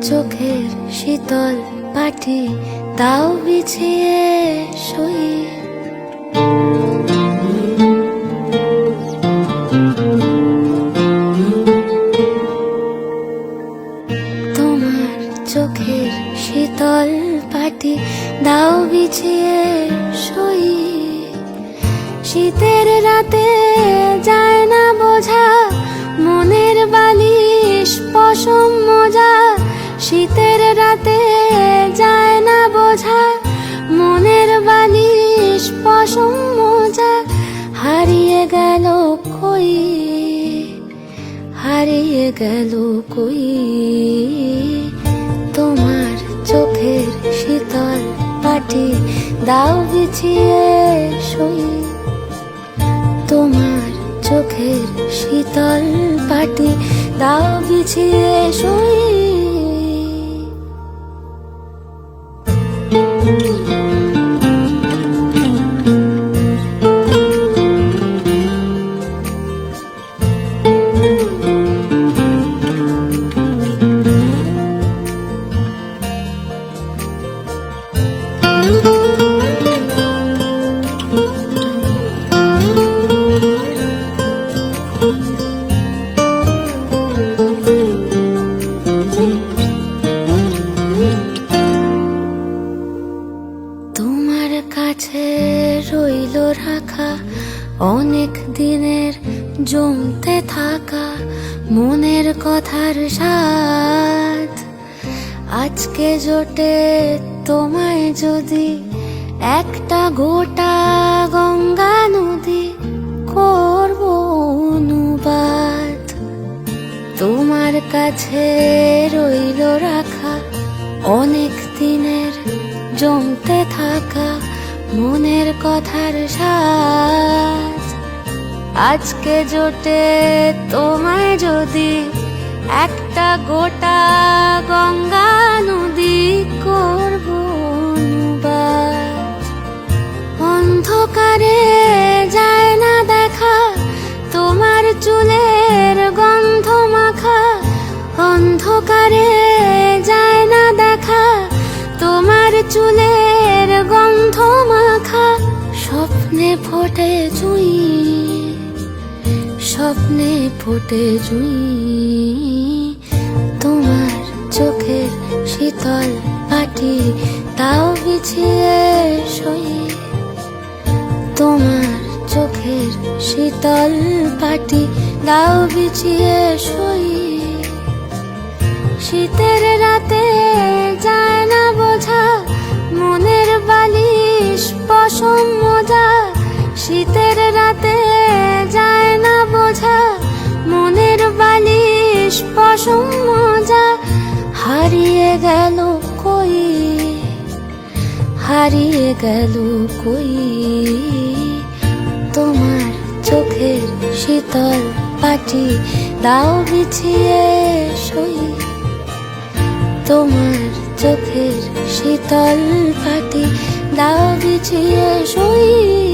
চোখের শীতল পাটি তাও বিছিয়ে শুই। তোমার চোখের শীতল পাটি দাও বিছিয়ে শুই। শীতের রাতে যায় না বোঝা মনের বালিশ পশম মোজা। শীতের রাতে যায় না বোঝা মনের বালিশ পশম মোজা। হারিয়ে গেল কই, হারিয়ে গেল কই তোমার চোখের শীতল পাটি দাও বিছিয়ে শুই। তোমার চোখের শীতল পাটি দাও বিছিয়ে শুই। তোমার কাছে রইল রাখা অনেক দিনের জমতে থাকা মনের কথার স্বাদ। আজকে জোটে তোমায় যদি একটা গোটা গঙ্গা নদী করব অনুবাদ। তোমার কাছে রইল রাখা অনেক দিনের জমতে থাকা মনের কথার স্বাদ। আজকে জোটে তোমায় যদি একটা গোটা গঙ্গা নদী করব অনুবাদ। অন্ধকারে যায় না দেখা তোমার চুলের গন্ধ মাখা। অন্ধকারে যায় না দেখা তোমার চুলের গন্ধ মাখা। স্বপ্নে ফোটে জুঁই, স্বপ্নে ফোটে জুঁই তোমার চোখের শীতল পাটি তাও বিছিয়ে শুই। তোমার চোখের শীতল পাটি দাও বিছিয়ে শুই। শীতের রাতে যায় না বোঝা মনের বালিশ পশম মোজা। শীতের রাতে যায় না বোঝা মনের বালিশ পশম মোজা। হারিয়ে গেল কই, হারিয়ে গেল কই তোমার চোখের শীতল পাটি দাও বিছিয়ে শুই। তোমার চোখের শীতল পাটি দাও বিছিয়ে শুই।